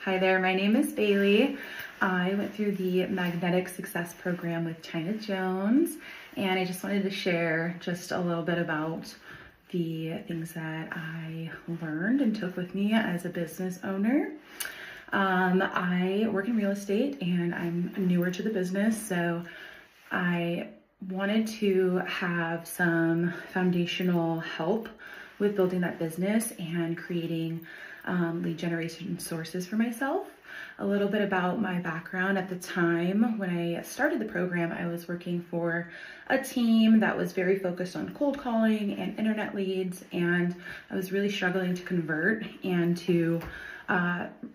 Hi there, my name is Bailey. I went through the Magnetic Success Program with China Jones, and I just wanted to share just a little bit about the things that I learned and took with me as a business owner. I work in real estate and I'm newer to the business, so I wanted to have some foundational help with building that business and creating lead generation sources for myself. A little bit about my background. At the time when I started the program, I was working for a team that was very focused on cold calling and internet leads, and I was really struggling to convert and to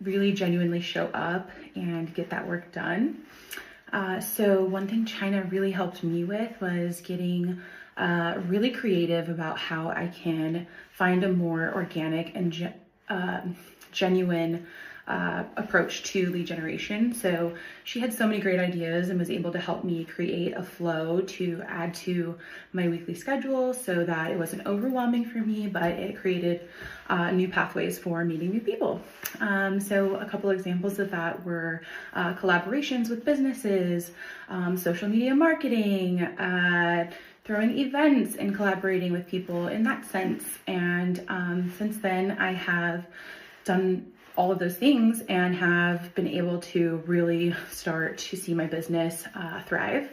really genuinely show up and get that work done. So one thing China really helped me with was getting really creative about how I can find a more organic and genuine approach to lead generation. So she had so many great ideas and was able to help me create a flow to add to my weekly schedule so that it wasn't overwhelming for me, but it created new pathways for meeting new people. So a couple examples of that were collaborations with businesses, social media marketing, throwing events and collaborating with people in that sense. And since then, I have done all of those things and have been able to really start to see my business thrive.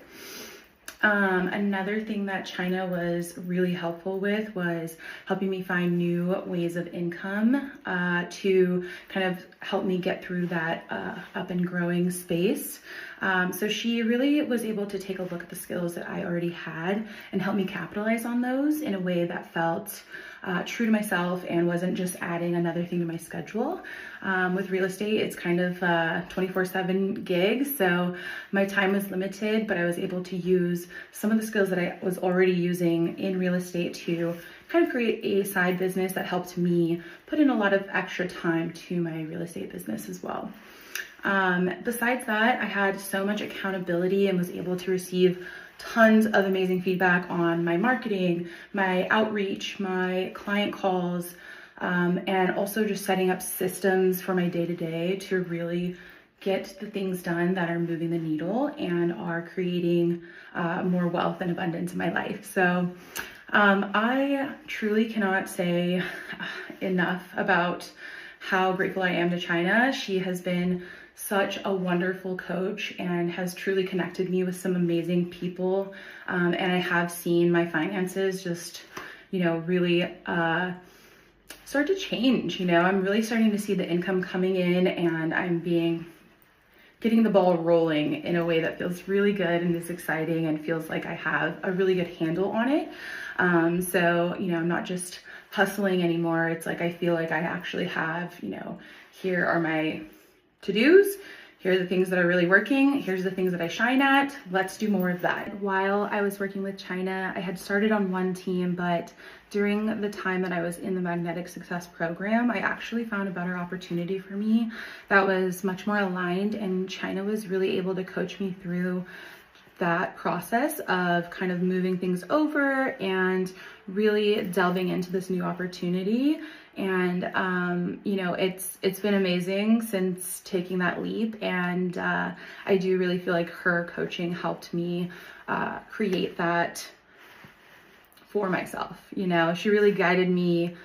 Another thing that China was really helpful with was helping me find new ways of income to kind of help me get through that up and growing space. So she really was able to take a look at the skills that I already had and help me capitalize on those in a way that felt true to myself and wasn't just adding another thing to my schedule. With real estate, it's kind of 24/7 gigs, so my time was limited, but I was able to use some of the skills that I was already using in real estate to kind of create a side business that helped me put in a lot of extra time to my real estate business as well. Besides that, I had so much accountability and was able to receive tons of amazing feedback on my marketing, my outreach, my client calls, and also just setting up systems for my day-to-day to really get the things done that are moving the needle and are creating more wealth and abundance in my life. So I truly cannot say enough about how grateful I am to China. She has been such a wonderful coach and has truly connected me with some amazing people. And I have seen my finances just, really start to change. I'm really starting to see the income coming in, and I'm getting the ball rolling in a way that feels really good and is exciting and feels like I have a really good handle on it. So, I'm not just hustling anymore. It's like I feel like I actually have, here are my to-dos. Here are the things that are really working. Here's the things that I shine at. Let's do more of that. While I was working with China, I had started on one team, but during the time that I was in the Magnetic Success Program, I actually found a better opportunity for me that was much more aligned, and China was really able to coach me through that process of kind of moving things over and really delving into this new opportunity. And it's been amazing since taking that leap, and I do really feel like her coaching helped me create that for myself. She really guided me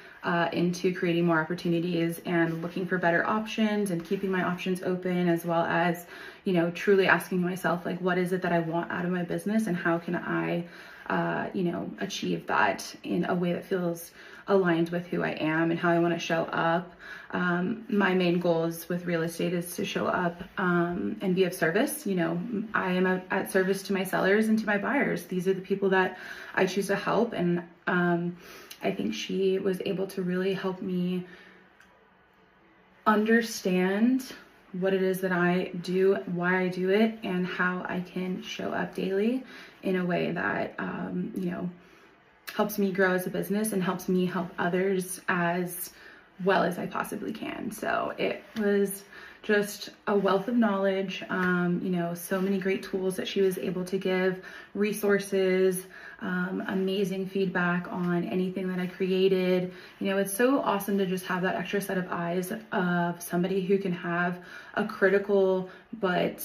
into creating more opportunities and looking for better options and keeping my options open, as well as truly asking myself, like, what is it that I want out of my business and how can I achieve that in a way that feels aligned with who I am and how I want to show up. My main goals with real estate is to show up and be of service. I am at service to my sellers and to my buyers. These are the people that I choose to help, and I think she was able to really help me understand what it is that I do, why I do it, and how I can show up daily in a way that, helps me grow as a business and helps me help others as well as I possibly can. So it was just a wealth of knowledge, you know, so many great tools that she was able to give, resources, amazing feedback on anything that I created. You know, it's so awesome to just have that extra set of eyes of somebody who can have a critical but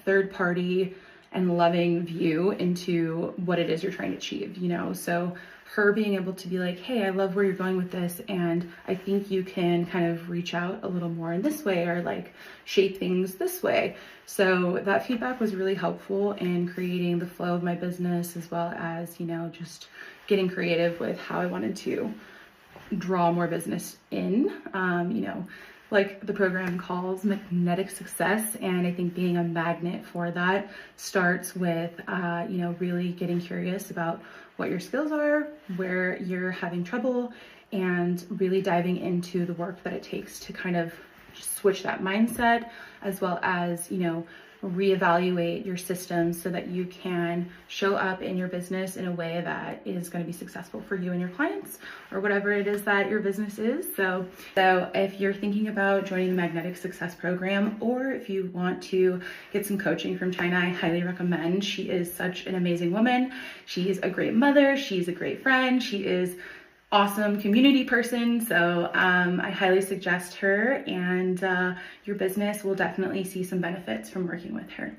third party and loving view into what it is you're trying to achieve, you know? So her being able to be like, hey, I love where you're going with this, and I think you can kind of reach out a little more in this way, or like shape things this way. So that feedback was really helpful in creating the flow of my business, as well as, you know, just getting creative with how I wanted to draw more business in, you know, like the program calls magnetic success. And I think being a magnet for that starts with, you know, really getting curious about what your skills are, where you're having trouble, and really diving into the work that it takes to kind of switch that mindset, as well as, you know, reevaluate your systems so that you can show up in your business in a way that is going to be successful for you and your clients, or whatever it is that your business is. So if you're thinking about joining the Magnetic Success Program, or if you want to get some coaching from China, I highly recommend. She is such an amazing woman. She's a great mother. She's a great friend. She is awesome community person. So I highly suggest her, and your business will definitely see some benefits from working with her.